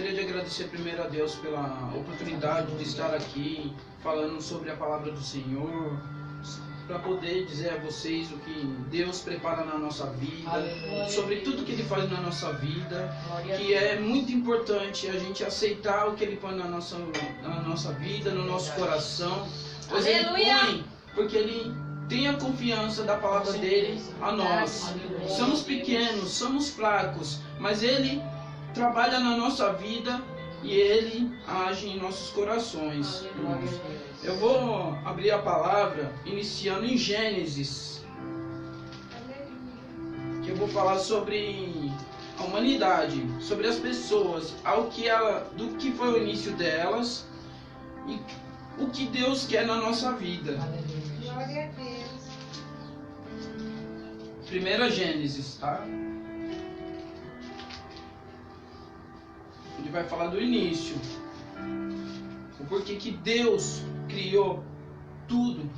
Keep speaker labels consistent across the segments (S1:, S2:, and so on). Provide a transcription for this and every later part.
S1: Gostaria de agradecer primeiro a Deus pela oportunidade de estar aqui falando sobre a palavra do Senhor, para poder dizer a vocês o que Deus prepara na nossa vida, sobre tudo que Ele faz na nossa vida, que é muito importante a gente aceitar o que Ele põe na nossa vida, no nosso coração, pois Ele põe, porque Ele tem a confiança da palavra dele a nós. Somos pequenos, somos fracos, mas Ele trabalha na nossa vida e Ele age em nossos corações. Eu vou abrir a palavra iniciando em Gênesis, que eu vou falar sobre a humanidade, sobre as pessoas, do que foi o início delas e o que Deus quer na nossa vida.
S2: Glória a Deus.
S1: 1 Gênesis, tá? Ele vai falar do início. O porquê que Deus criou tudo,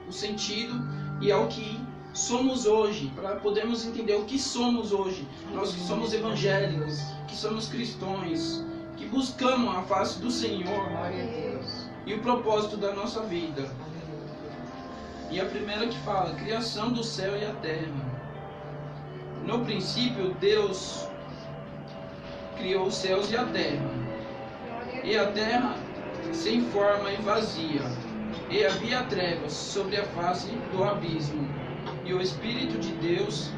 S1: o sentido e é o que somos hoje, para podermos entender o que somos hoje. Nós que somos evangélicos, que somos cristãos, que buscamos a face do Senhor e o propósito da nossa vida. E a primeira que fala, criação do céu e a terra. No princípio, Deus criou os céus e a terra. E a terra sem forma e vazia. E havia trevas sobre a face do abismo. E o Espírito de Deus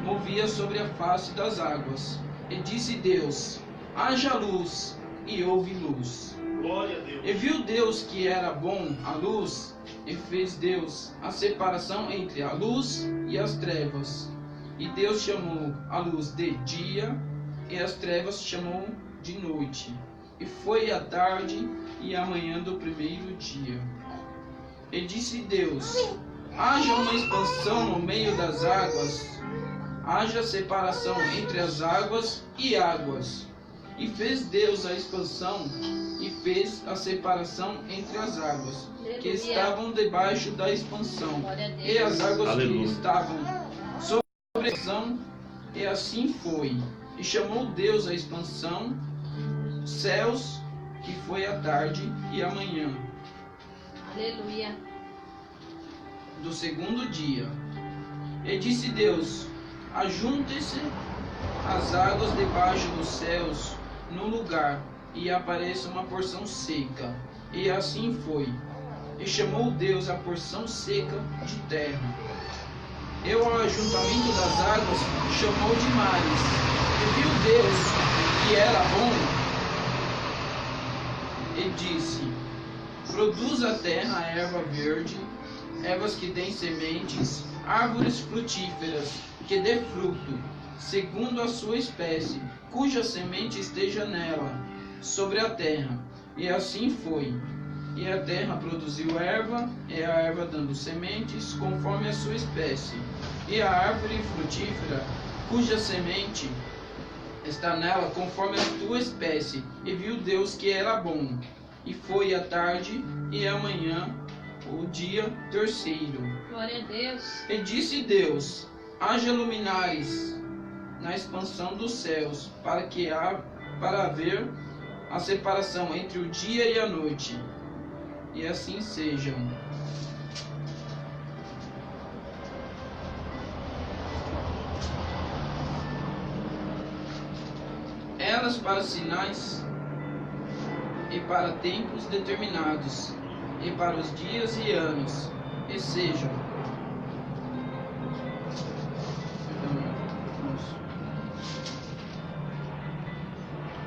S1: movia sobre a face das águas. E disse Deus, haja luz, e houve luz.
S3: Glória a Deus.
S1: E viu Deus que era bom a luz, e fez Deus a separação entre a luz e as trevas. E Deus chamou a luz de dia, e as trevas chamou de noite. E foi a tarde e a manhã do primeiro dia. E disse Deus, haja uma expansão no meio das águas, haja separação entre as águas e águas. E fez Deus a expansão e fez a separação entre as águas que estavam debaixo da expansão e as águas que estavam sobre a expansão, e assim foi. E chamou Deus a expansão céus, que foi a tarde e a manhã.
S2: Aleluia.
S1: Do segundo dia. E disse Deus, ajuntem-se as águas debaixo dos céus num lugar, e apareça uma porção seca. E assim foi. E chamou Deus a porção seca de terra. E o ajuntamento das águas chamou de mares. E viu Deus que era bom. E disse, produz a terra erva verde, ervas que deem sementes, árvores frutíferas, que dê fruto, segundo a sua espécie, cuja semente esteja nela, sobre a terra. E assim foi. E a terra produziu erva, e a erva dando sementes, conforme a sua espécie. E a árvore frutífera, cuja semente está nela, conforme a tua espécie. E viu Deus que era bom. E foi a tarde e a manhã, o dia terceiro.
S2: Glória a Deus.
S1: E disse Deus, haja luminares na expansão dos céus, para haver a separação entre o dia e a noite. E assim sejam. Elas para sinais e para tempos determinados, e para os dias e anos, e sejam.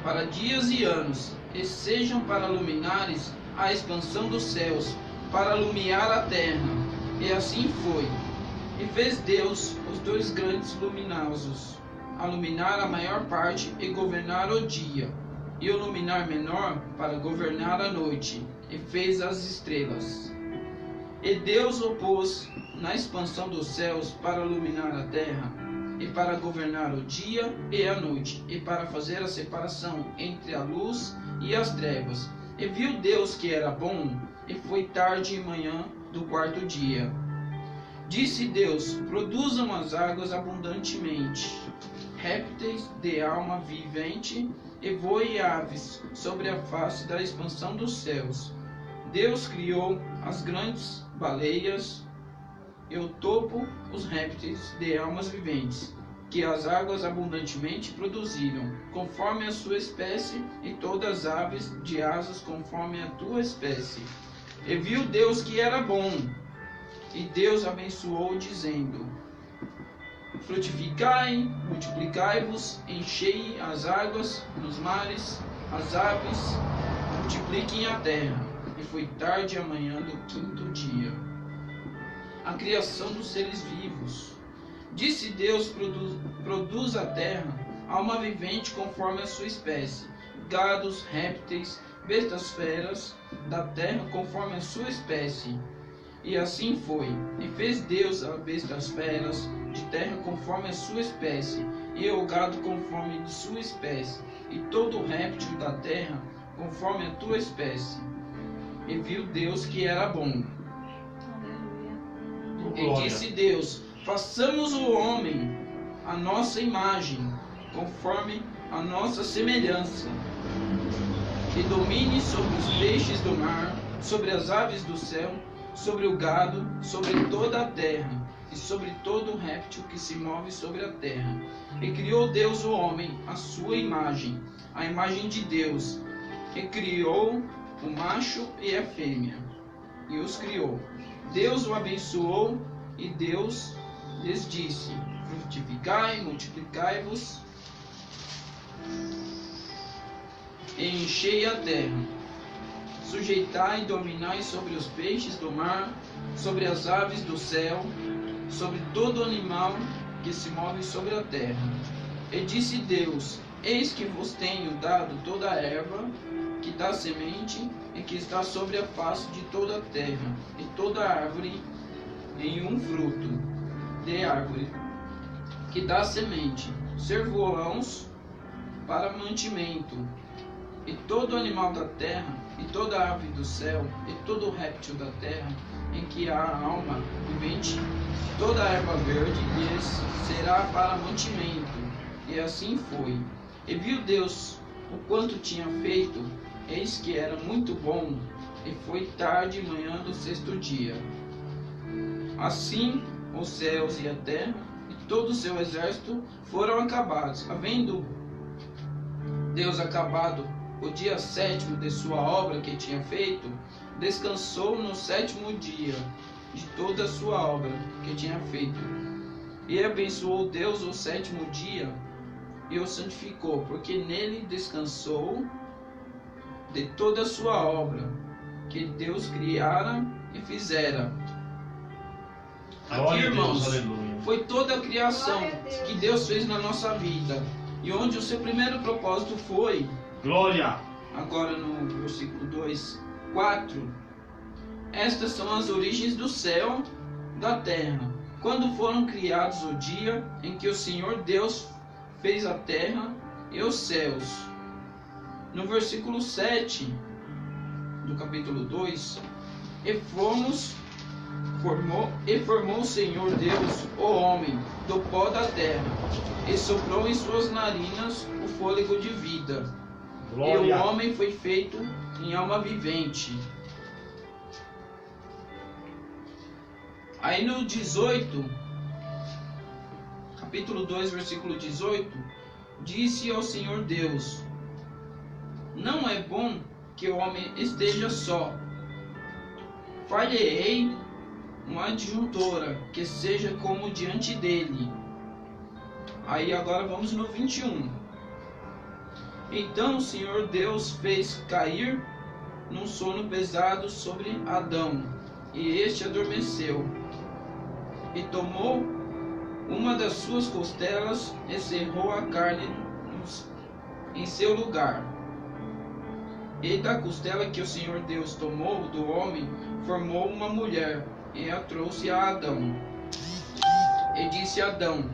S1: Para dias e anos, e sejam para luminares a expansão dos céus, para alumiar a terra. E assim foi. E fez Deus os dois grandes luminosos, a luminar a maior parte e governar o dia, e o luminar menor para governar a noite, e fez as estrelas. E Deus o pôs na expansão dos céus para iluminar a terra, e para governar o dia e a noite, e para fazer a separação entre a luz e as trevas. E viu Deus que era bom, e foi tarde e manhã do quarto dia. Disse Deus, produzam as águas abundantemente, répteis de alma vivente, e voe aves sobre a face da expansão dos céus. Deus criou as grandes baleias e o topo, os répteis de almas viventes, que as águas abundantemente produziram, conforme a sua espécie, e todas as aves de asas conforme a tua espécie. E viu Deus que era bom, e Deus abençoou, dizendo: frutificai, multiplicai-vos, enchei as águas nos mares, as aves multipliquem a terra. E foi tarde amanhã do quinto dia. A criação dos seres vivos. Disse Deus: produz a terra alma vivente conforme a sua espécie, gados, répteis, bestas feras da terra conforme a sua espécie. E assim foi. E fez Deus as bestas feras de terra conforme a sua espécie, e o gado conforme a sua espécie, e todo o réptil da terra conforme a tua espécie. E viu Deus que era bom. E disse Deus: façamos o homem a nossa imagem, conforme a nossa semelhança, que domine sobre os peixes do mar, sobre as aves do céu, sobre o gado, sobre toda a terra, e sobre todo o réptil que se move sobre a terra. E criou Deus o homem à sua imagem, a imagem de Deus, e criou o macho e a fêmea, e os criou. Deus o abençoou, e Deus lhes disse: frutificai, multiplicai-vos, e enchei a terra. Sujeitai e dominai sobre os peixes do mar, sobre as aves do céu, sobre todo animal que se move sobre a terra. E disse Deus: eis que vos tenho dado toda a erva que dá semente, e que está sobre a face de toda a terra, e toda árvore em um fruto de árvore que dá semente, servô-los para mantimento, e todo animal da terra, e toda ave do céu, e todo réptil da terra, em que há alma vivente, toda erva verde lhes será para mantimento. E assim foi. E viu Deus o quanto tinha feito, eis que era muito bom, e foi tarde e manhã do sexto dia. Assim os céus e a terra e todo o seu exército foram acabados. Havendo Deus acabado o dia sétimo de sua obra que tinha feito, descansou no sétimo dia de toda a sua obra que tinha feito. E abençoou Deus o sétimo dia e o santificou, porque nele descansou de toda a sua obra que Deus criara e fizera. Aqui, irmãos, foi toda a criação que Deus fez na nossa vida, e onde o seu primeiro propósito foi,
S3: glória.
S1: Agora no versículo 2, 4, estas são as origens do céu, da terra, quando foram criados o dia em que o Senhor Deus fez a terra e os céus. No versículo 7 do capítulo 2, formou o Senhor Deus o homem do pó da terra, e soprou em suas narinas o fôlego de vida. Glória. E o homem foi feito em alma vivente. Aí no 18, capítulo 2, versículo 18, disse ao Senhor Deus: não é bom que o homem esteja só. Far-lhe-ei uma adjuntora que seja como diante dele. Aí agora vamos no 21. Então o Senhor Deus fez cair num sono pesado sobre Adão, e este adormeceu. E tomou uma das suas costelas e cerrou a carne em seu lugar. E da costela que o Senhor Deus tomou do homem, formou uma mulher, e a trouxe a Adão. E disse a Adão: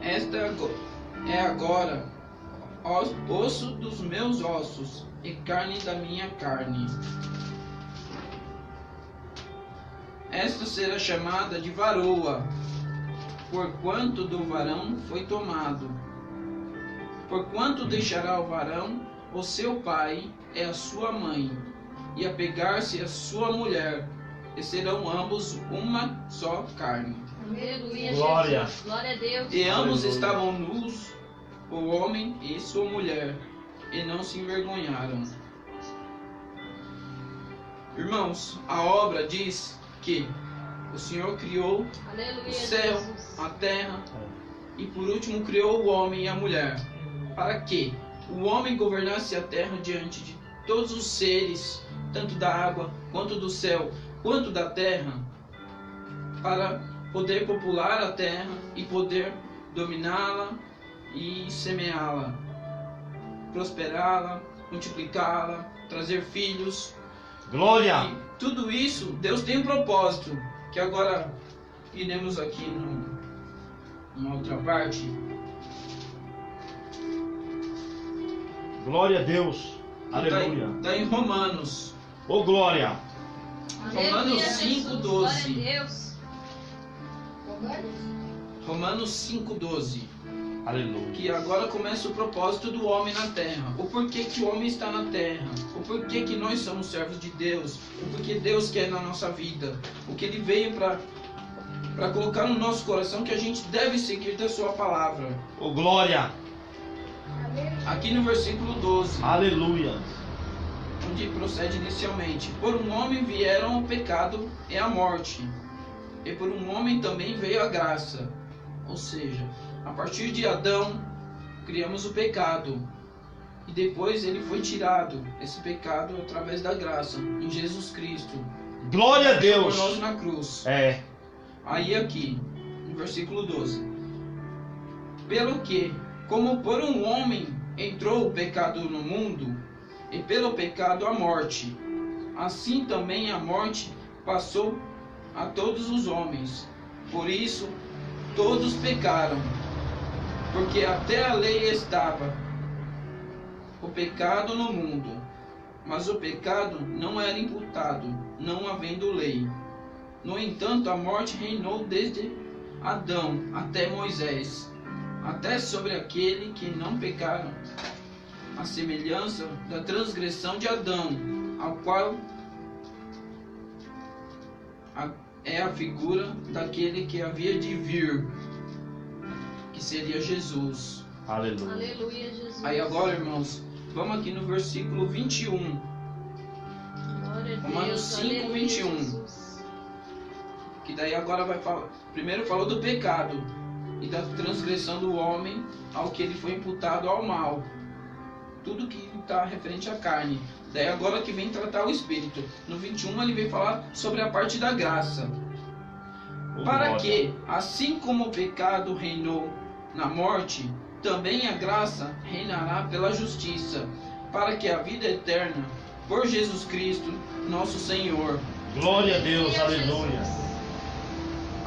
S1: esta é agora osso dos meus ossos e carne da minha carne. Esta será chamada de varoa, porquanto do varão foi tomado. Porquanto deixará o varão o seu pai e a sua mãe, e apegar-se à sua mulher, e serão ambos uma só carne.
S2: Aleluia,
S3: Glória.
S2: Jesus. Glória a Deus.
S1: E ambos
S3: Aleluia.
S1: estavam nus, o homem e sua mulher, e não se envergonharam. Irmãos, a obra diz que o Senhor criou
S2: Aleluia,
S1: o céu,
S2: Jesus.
S1: a terra e por último criou o homem e a mulher. Para que o homem governasse a terra diante de todos os seres, tanto da água, quanto do céu, quanto da terra, para poder popular a terra e poder dominá-la e semeá-la, prosperá-la, multiplicá-la, trazer filhos.
S3: Glória.
S1: E tudo isso, Deus tem um propósito, que agora iremos aqui numa outra parte.
S3: Glória a Deus. Aleluia.
S1: Está em Romanos.
S3: Ô glória.
S2: Aleluia,
S1: Romanos
S2: Jesus.
S1: 5:12.
S2: Glória a Deus.
S1: Romanos 5:12.
S3: Aleluia.
S1: Que agora começa o propósito do homem na terra. O porquê que o homem está na terra. O porquê que nós somos servos de Deus. O porquê Deus quer na nossa vida. O que Ele veio para colocar no nosso coração que a gente deve seguir da sua palavra.
S3: Ô glória.
S1: Aqui no versículo 12.
S3: Aleluia.
S1: Onde procede inicialmente. Por um homem vieram o pecado e a morte. E por um homem também veio a graça. Ou seja, a partir de Adão, criamos o pecado. E depois ele foi tirado, esse pecado, através da graça, em Jesus Cristo.
S3: Glória a Deus.
S1: Por nós na cruz.
S3: É.
S1: Aí aqui, no versículo 12. Pelo que, como por um homem entrou o pecado no mundo, e pelo pecado a morte, assim também a morte passou a todos os homens. Por isso, todos pecaram, porque até a lei estava o pecado no mundo, mas o pecado não era imputado, não havendo lei. No entanto, a morte reinou desde Adão até Moisés, até sobre aquele que não pecaram, a semelhança da transgressão de Adão, ao qual é a figura daquele que havia de vir, que seria Jesus.
S3: Aleluia.
S2: Aleluia, Jesus.
S1: Aí agora, irmãos, vamos aqui no versículo 21.
S2: Glória a
S1: Romanos
S2: Deus.
S1: 5,
S2: Aleluia,
S1: 21.
S2: Jesus.
S1: Que daí agora vai falar. Primeiro falou do pecado e da transgressão do homem ao que ele foi imputado ao mal. Tudo que está referente à carne. Daí agora que vem tratar o espírito. No 21 ele vem falar sobre a parte da graça.
S3: Ô,
S1: Para
S3: glória.
S1: que, assim como o pecado reinou na morte, também a graça reinará pela justiça, para que a vida eterna, por Jesus Cristo, nosso Senhor.
S3: Glória a Deus. Aleluia.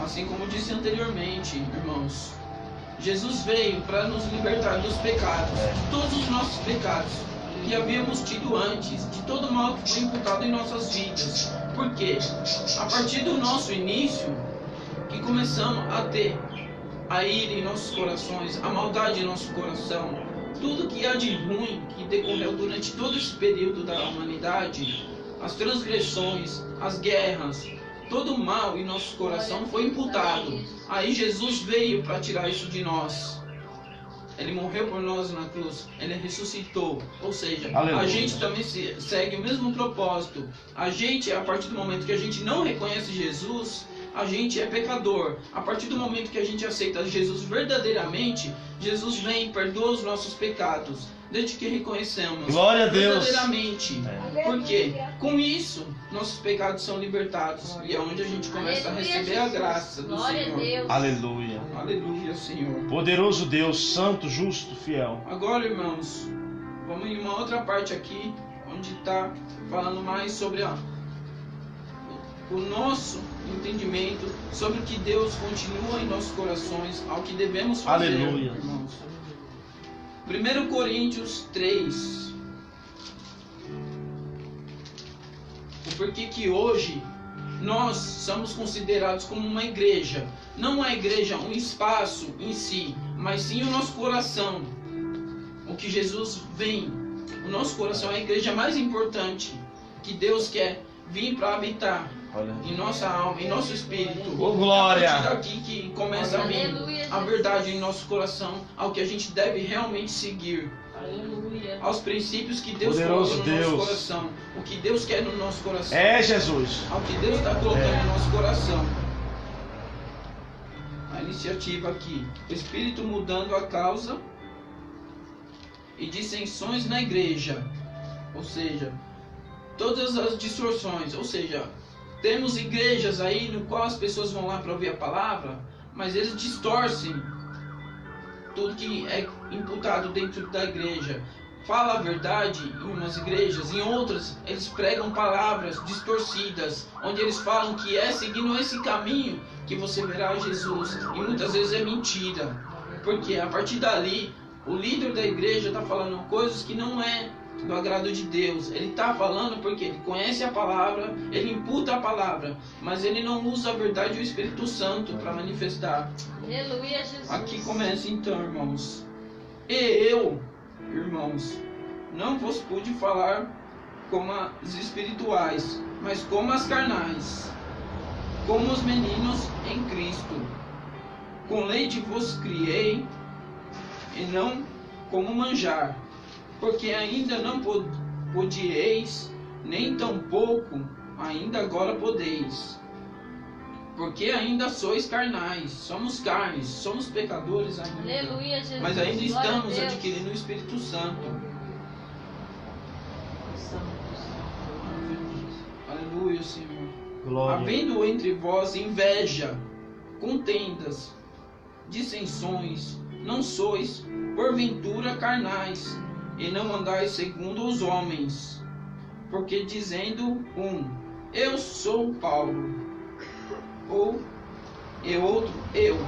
S1: Assim como disse anteriormente, irmãos, Jesus veio para nos libertar dos pecados, de todos os nossos pecados que havíamos tido antes, de todo o mal que foi imputado em nossas vidas. Porque a partir do nosso início, que começamos a ter a ira em nossos corações, a maldade em nosso coração, tudo que há de ruim que decorreu durante todo esse período da humanidade, as transgressões, as guerras, todo o mal em nosso coração foi imputado. Aí Jesus veio para tirar isso de nós. Ele morreu por nós na cruz, ele ressuscitou. Ou seja,
S3: Aleluia.
S1: a gente também segue o mesmo propósito. A gente, a partir do momento que a gente não reconhece Jesus, a gente é pecador. A partir do momento que a gente aceita Jesus verdadeiramente, Jesus vem e perdoa os nossos pecados, desde que reconhecemos
S3: Glória a Deus.
S1: verdadeiramente.
S3: É.
S1: Porque com isso nossos pecados são libertados e é onde a gente começa a
S2: Aleluia,
S1: receber a
S2: Jesus.
S1: graça do
S2: Glória a
S1: Senhor.
S2: Deus.
S3: Aleluia.
S1: Aleluia, Senhor.
S3: Poderoso Deus, santo, justo, fiel.
S1: Agora, irmãos, vamos em uma outra parte aqui, onde está falando mais sobre o nosso entendimento, sobre o que Deus continua em nossos corações, ao que devemos fazer,
S3: Aleluia.
S1: irmãos. 1 Coríntios 3. O porquê que hoje nós somos considerados como uma igreja. Não a igreja, um espaço em si, mas sim o nosso coração. O que Jesus vem. O nosso coração é a igreja mais importante que Deus quer vir para habitar em nossa alma, em nosso espírito.
S3: Ô, glória!
S1: É a partir daqui que começa a vir
S2: Aleluia,
S1: a
S2: Jesus.
S1: verdade em nosso coração, ao que a gente deve realmente seguir.
S2: Aleluia.
S1: Aos princípios que Deus
S3: Poderoso
S1: coloca no
S3: Deus.
S1: nosso coração. O que Deus quer no nosso coração.
S3: É, Jesus.
S1: Ao que Deus está colocando no nosso coração. A iniciativa aqui. O Espírito mudando a causa e dissensões na igreja. Ou seja, todas as distorções. Ou seja, temos igrejas aí no qual as pessoas vão lá para ouvir a palavra, mas eles distorcem tudo que é imputado dentro da igreja. Fala a verdade em umas igrejas, em outras eles pregam palavras distorcidas, onde eles falam que é seguindo esse caminho que você verá Jesus, e muitas vezes é mentira, porque a partir dali o líder da igreja está falando coisas que não é do agrado de Deus. Ele está falando porque ele conhece a palavra, ele imputa a palavra, mas ele não usa a verdade e o Espírito Santo para manifestar.
S2: Aleluia, Jesus.
S1: Aqui começa então, irmãos. E eu, irmãos, não vos pude falar como as espirituais, mas como as carnais, como os meninos em Cristo. Com leite vos criei, e não como manjar, porque ainda não podieis, nem tampouco ainda agora podeis. Porque ainda sois carnais, somos carnes, somos pecadores ainda.
S2: Aleluia, Jesus.
S1: Mas ainda
S2: Glória
S1: estamos
S2: a Deus.
S1: adquirindo o Espírito Santo. Aleluia, Senhor.
S3: Glória.
S1: Havendo entre vós inveja, contendas, dissensões, não sois, porventura, carnais, e não andais segundo os homens. Porque dizendo um, eu sou Paulo, ou e outro, eu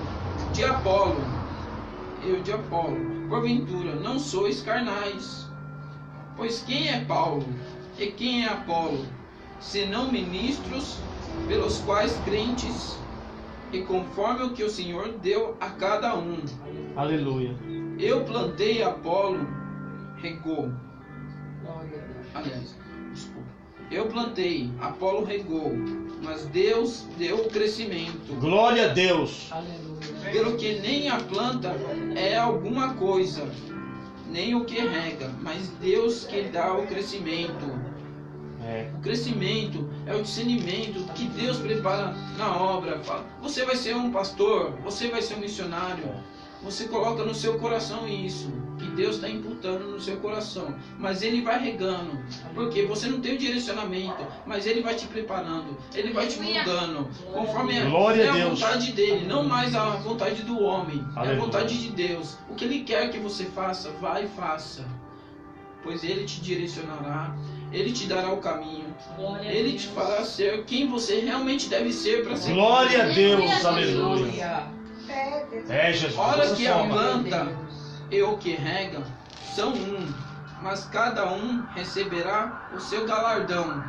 S1: de Apolo, porventura não sois carnais. Pois quem é Paulo e quem é Apolo, senão ministros pelos quais crentes, e conforme o que o Senhor deu a cada um.
S3: Aleluia.
S1: Eu plantei, Apolo regou. Aliás, desculpa. Eu plantei, Apolo regou, mas Deus deu o crescimento.
S3: Glória a Deus.
S1: Pelo que nem a planta é alguma coisa, nem o que rega, mas Deus que dá o crescimento.
S3: É.
S1: O crescimento é o discernimento que Deus prepara na obra. Fala, você vai ser um pastor, você vai ser um missionário. Você coloca no seu coração isso, que Deus está imputando no seu coração. Mas Ele vai regando, porque você não tem o direcionamento, mas Ele vai te preparando, Ele vai te mudando, conforme
S3: Glória
S1: é
S3: a
S1: a
S3: Deus.
S1: vontade dele, não mais a vontade do homem, é a
S3: Aleluia.
S1: vontade de Deus. O que Ele quer que você faça, vai e faça, pois Ele te direcionará, Ele te dará o caminho, Ele te fará ser quem você realmente deve ser para ser.
S3: Glória a Deus.
S2: Aleluia.
S3: Aleluia. É, Jesus.
S1: Ora que a
S3: Transforma.
S1: planta e o que rega são um, mas cada um receberá o seu galardão,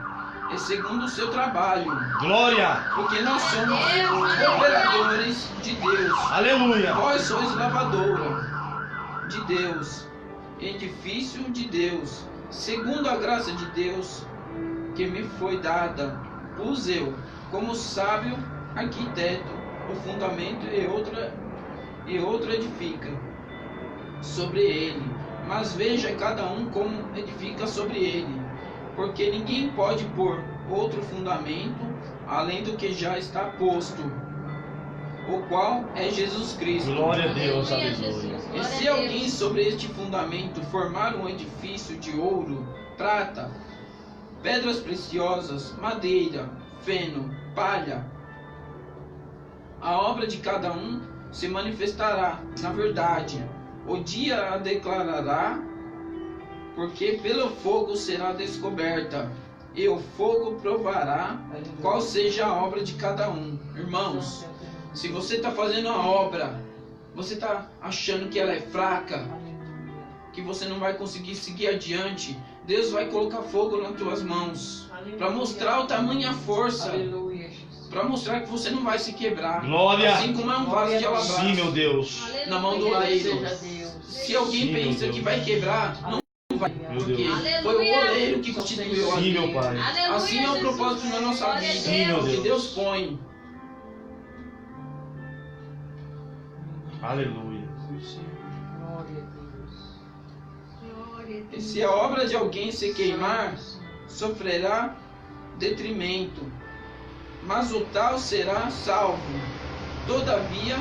S1: e segundo o seu trabalho,
S3: Glória.
S1: porque nós somos cooperadores de Deus.
S3: Aleluia.
S1: Vós sois lavadora de Deus, edifício de Deus, segundo a graça de Deus que me foi dada, pus eu, como sábio arquiteto, o fundamento e outro edifica sobre ele. Mas veja cada um como edifica sobre ele, porque ninguém pode pôr outro fundamento além do que já está posto, o qual é Jesus Cristo.
S3: Glória a Deus.
S2: Aleluia,
S3: Aleluia.
S2: Jesus.
S1: E
S2: Glória
S1: se
S2: a
S1: alguém
S2: Deus.
S1: sobre este fundamento formar um edifício de ouro, prata, pedras preciosas, madeira, feno, palha, a obra de cada um se manifestará na verdade. O dia a declarará, porque pelo fogo será descoberta, e o fogo provará qual seja a obra de cada um. Irmãos, se você está fazendo a obra, você está achando que ela é fraca, que você não vai conseguir seguir adiante, Deus vai colocar fogo nas tuas mãos para mostrar o tamanho e a força para mostrar que você não vai se quebrar.
S3: Glória.
S1: Assim como é um vaso de alabastro.
S3: Sim, meu Deus.
S2: Aleluia.
S1: Na mão do
S4: Louvado
S1: oleiro.
S4: seja Deus.
S1: Se alguém
S3: Sim, meu
S1: pensa
S3: Deus.
S1: que vai quebrar, não vai.
S3: Meu
S1: Porque
S3: Deus.
S1: foi o
S2: Aleluia.
S1: oleiro que constituiu
S3: Sim,
S1: ali.
S3: meu Pai.
S2: Aleluia,
S1: Assim é o
S2: Jesus.
S1: propósito na nossa
S2: Glória a
S1: vida.
S3: Sim, meu
S1: O que
S3: Deus.
S1: Deus põe.
S3: Aleluia.
S4: Glória a Deus.
S1: E se a obra de alguém se queimar, sofrerá detrimento, mas o tal será salvo, todavia,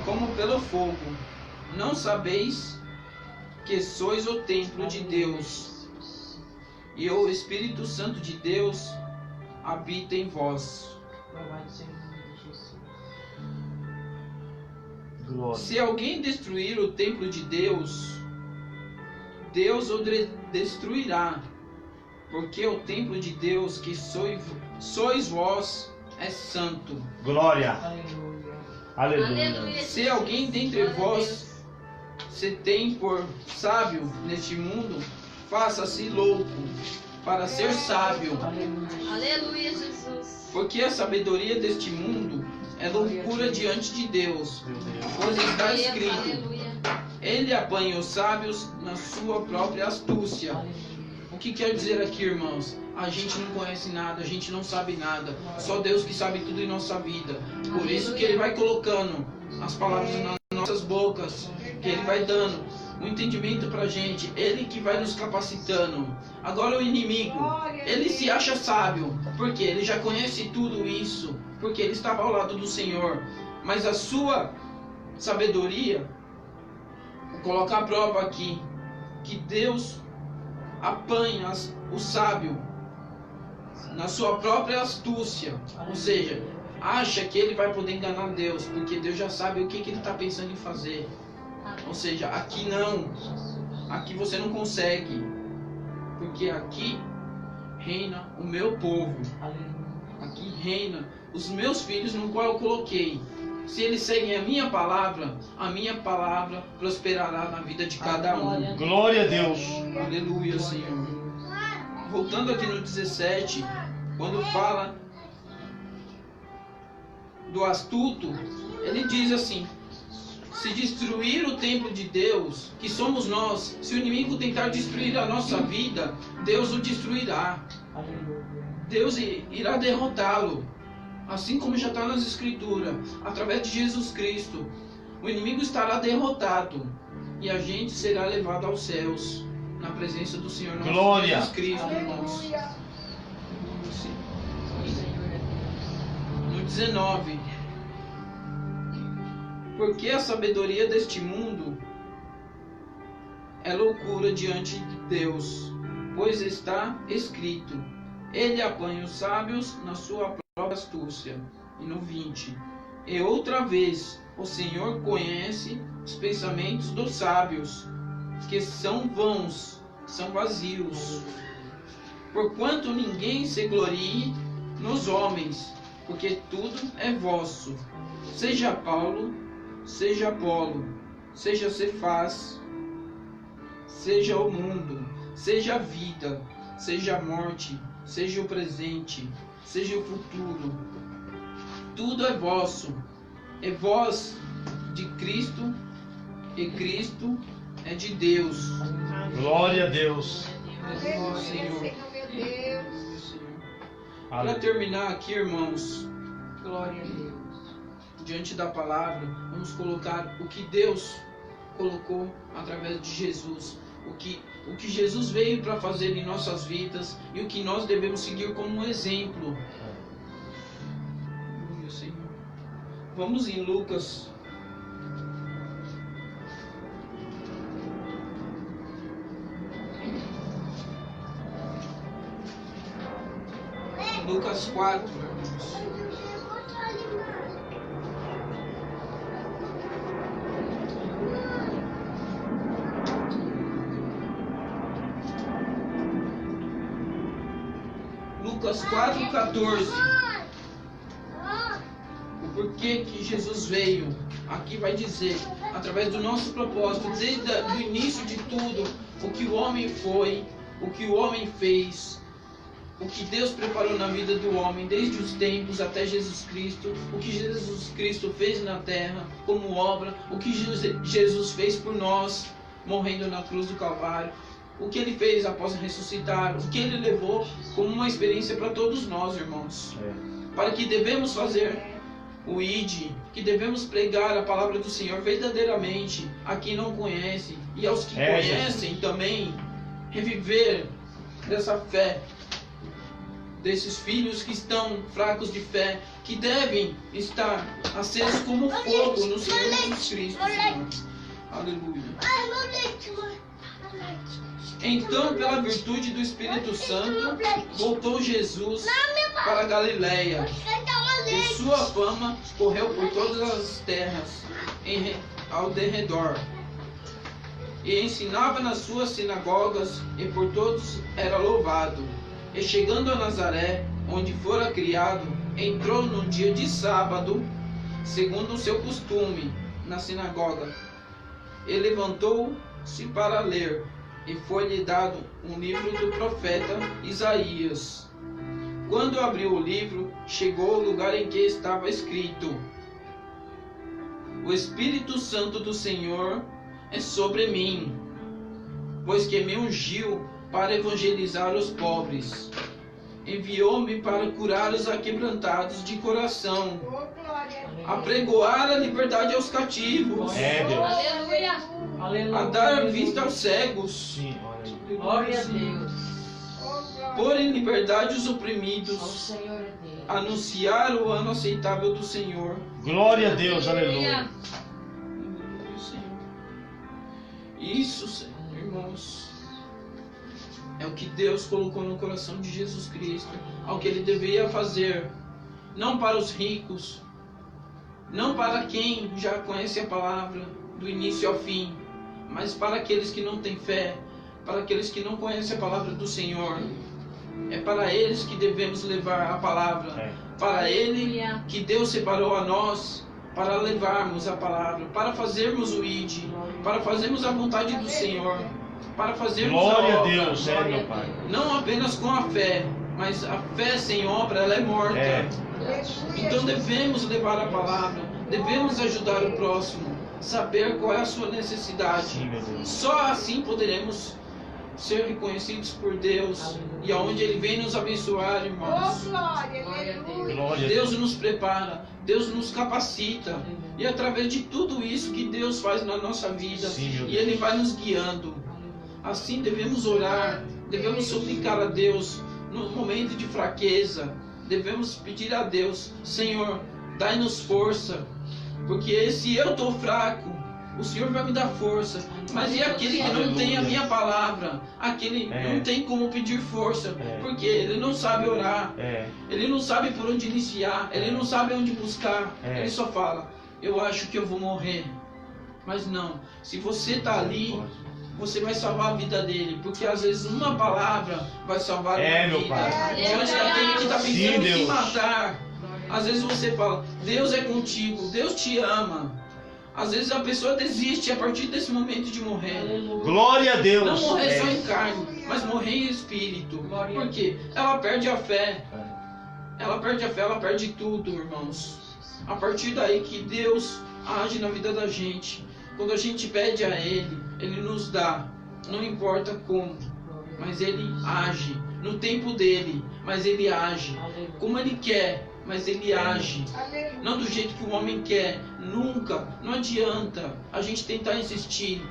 S1: como pelo fogo. Não sabeis que sois o templo de Deus, e o Espírito Santo de Deus habita em vós.
S4: Louvado seja o nome de Jesus.
S3: Glória.
S1: Se alguém destruir o templo de Deus, Deus o destruirá, porque o templo de Deus que sois vós é santo.
S3: Glória.
S4: Aleluia.
S3: Aleluia.
S1: Se alguém dentre vós se tem por sábio neste mundo, faça-se louco para ser sábio,
S4: Aleluia.
S2: Aleluia, Jesus.
S1: porque a sabedoria deste mundo é loucura diante de Deus,
S3: Meu Deus.
S1: pois está
S2: Aleluia,
S1: escrito:
S2: aleluia.
S1: Ele apanha os sábios na sua própria astúcia.
S4: Aleluia.
S1: O que quer dizer aqui, irmãos? A gente não conhece nada, a gente não sabe nada. Só Deus que sabe tudo em nossa vida. Por isso que Ele vai colocando as palavras nas nossas bocas, que Ele vai dando um entendimento pra gente. Ele que vai nos capacitando. Agora o inimigo, ele se acha sábio, porque ele já conhece tudo isso, porque ele estava ao lado do Senhor. Mas a sua sabedoria, vou colocar a prova aqui, que Deus apanha o sábio na sua própria astúcia, ou seja, acha que ele vai poder enganar Deus, porque Deus já sabe o que ele está pensando em fazer. Ou seja, aqui não, aqui você não consegue, porque aqui reina o meu povo,
S4: Aleluia.
S1: aqui reina os meus filhos no qual eu coloquei. Se eles seguem a minha palavra prosperará na vida de cada um.
S3: Glória a Deus.
S1: Aleluia, Senhor. Voltando aqui no 17, quando fala do astuto, ele diz assim: se destruir o templo de Deus, que somos nós, se o inimigo tentar destruir a nossa vida, Deus o destruirá.
S4: Aleluia.
S1: Deus irá derrotá-lo. Assim como já está nas Escrituras, através de Jesus Cristo, o inimigo estará derrotado e a gente será levado aos céus, na presença do Senhor nosso
S3: Glória.
S1: Jesus Cristo, irmãos.
S4: O Senhor é Deus.
S1: No 19, porque a sabedoria deste mundo é loucura diante de Deus, pois está escrito: Ele apanha os sábios na sua própria astúcia. E no 20, e outra vez o Senhor conhece os pensamentos dos sábios, que são vãos, são vazios. Porquanto ninguém se glorie nos homens, porque tudo é vosso. Seja Paulo, seja Apolo, seja Cefás, seja o mundo, seja a vida, seja a morte, seja o presente, seja o futuro. Tudo é vosso. É vós de Cristo, e Cristo é de Deus.
S3: Glória a Deus.
S1: Aleluia, Senhor. Para
S3: Aleluia.
S1: terminar aqui, irmãos,
S4: Glória a Deus.
S1: diante da palavra, vamos colocar o que Deus colocou através de Jesus, o que Jesus veio para fazer em nossas vidas e o que nós devemos seguir como um exemplo. Aleluia, Senhor. Vamos em Lucas. Lucas 4, irmãos. Lucas 4,14. O porquê que Jesus veio. Aqui vai dizer, através do nosso propósito, desde o início de tudo, o que o homem foi, o que o homem fez, o que Deus preparou na vida do homem desde os tempos até Jesus Cristo, o que Jesus Cristo fez na terra como obra, o que Jesus fez por nós, morrendo na cruz do Calvário, o que Ele fez após ressuscitar, o que Ele levou como uma experiência para todos nós, irmãos. Para que devemos fazer o ID, que devemos pregar a palavra do Senhor verdadeiramente a quem não conhece e aos que conhecem também, reviver dessa fé, desses filhos que estão fracos de fé, que devem estar acesos como fogo no Senhor Jesus Cristo. Senhor. Aleluia. Então, pela virtude do Espírito Santo, voltou Jesus para a Galileia, e sua fama correu por todas as terras ao derredor. E ensinava nas suas sinagogas, e por todos era louvado. E chegando a Nazaré, onde fora criado, entrou no dia de sábado, segundo o seu costume, na sinagoga. E levantou-se para ler, e foi-lhe dado um livro do profeta Isaías. Quando abriu o livro, chegou ao lugar em que estava escrito: O Espírito Santo do Senhor é sobre mim, pois que me ungiu para evangelizar os pobres. Enviou-me para curar os aquebrantados de coração, apregoar a liberdade aos cativos,
S2: Aleluia.
S1: a dar vista aos cegos,
S3: Sim,
S4: Glória a Deus.
S1: pôr em liberdade os
S4: Ao
S1: oprimidos,
S4: Senhor é Deus.
S1: anunciar o ano aceitável do Senhor.
S3: glória a Deus, aleluia.
S1: Isso, irmãos, é o que Deus colocou no coração de Jesus Cristo, ao que Ele deveria fazer, não para os ricos, não para quem já conhece a palavra do início ao fim, mas para aqueles que não têm fé, para aqueles que não conhecem a palavra do Senhor. É para eles que devemos levar a palavra, para Ele que Deus separou a nós para levarmos a palavra, para fazermos o ID, para fazermos a vontade do Senhor, para fazermos
S3: Glória
S1: a
S3: a
S1: obra.
S3: Deus, é meu Pai.
S1: Não apenas com a fé, mas a fé sem obra, ela é morta. Então devemos levar a palavra, devemos ajudar o próximo, saber qual é a sua necessidade.
S3: Sim, meu Deus.
S1: Só assim poderemos ser reconhecidos por Deus e aonde Ele vem nos abençoar, irmãos.
S4: Glória a Deus.
S3: Glória a
S1: Deus
S3: Deus.
S1: nos prepara, Deus nos capacita, e é através de tudo isso que Deus faz na nossa vida,
S3: Sim, meu
S1: e
S3: Deus.
S1: Ele vai nos guiando. Assim devemos orar, devemos suplicar a Deus no momento de fraqueza, devemos pedir a Deus: Senhor, dai-nos força, porque se eu estou fraco, o Senhor vai me dar força. Mas e aquele que não tem a minha palavra? Aquele não tem como pedir força, porque ele não sabe orar, ele não sabe por onde iniciar, ele não sabe onde buscar, ele só fala: eu acho que eu vou morrer. Mas não, se você está ali, você vai salvar a vida dele, porque às vezes uma palavra vai salvar uma
S3: meu
S1: vida.
S3: Pai.
S1: Diante daquele que está
S3: Sim,
S1: pensando em te
S3: Deus.
S1: matar, às vezes você fala: Deus é contigo, Deus te ama. Às vezes a pessoa desiste a partir desse momento de morrer.
S3: Glória a Deus.
S1: Não morrer só em carne, mas morrer em espírito. Por quê? Ela perde a fé. Ela perde a fé, ela perde tudo, irmãos. A partir daí que Deus age na vida da gente. Quando a gente pede a Ele, Ele nos dá. Não importa como, mas Ele age. No tempo dele, mas Ele age. Como Ele quer, mas Ele age. Não do jeito que o homem quer. Nunca. Não adianta a gente tentar insistir,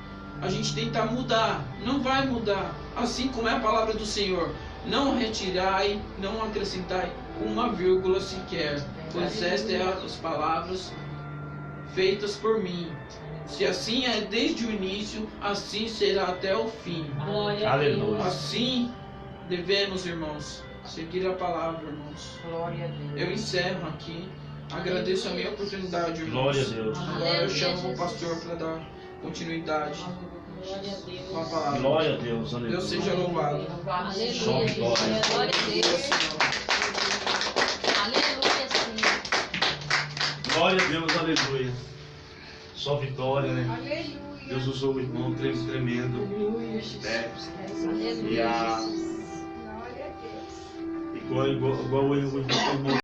S1: a gente tentar mudar. Não vai mudar. Assim como é a palavra do Senhor: não retirai, não acrescentai uma vírgula sequer, pois estas é as palavras feitas por mim. Se assim é desde o início, assim será até o fim.
S3: Aleluia.
S1: Assim devemos, irmãos, seguir a palavra, irmãos.
S4: Glória a Deus.
S1: Eu encerro aqui. Agradeço a minha oportunidade, irmãos.
S3: Glória a Deus.
S1: Agora eu chamo o pastor para dar continuidade
S2: Glória a Deus.
S1: com a palavra.
S3: Glória a Deus. Aleluia.
S1: Deus seja louvado.
S2: Aleluia,
S3: Só
S2: Jesus.
S3: glória.
S2: Glória a Deus.
S1: Senhor.
S2: Aleluia, Senhor.
S3: Glória a Deus. Aleluia. Só vitória, né?
S4: Aleluia.
S3: Deus usou o irmão tremendo.
S4: Aleluia.
S3: Né? E
S2: Aleluia,
S3: a,
S2: Jesus.
S4: Glória a Deus.
S3: Igual o irmão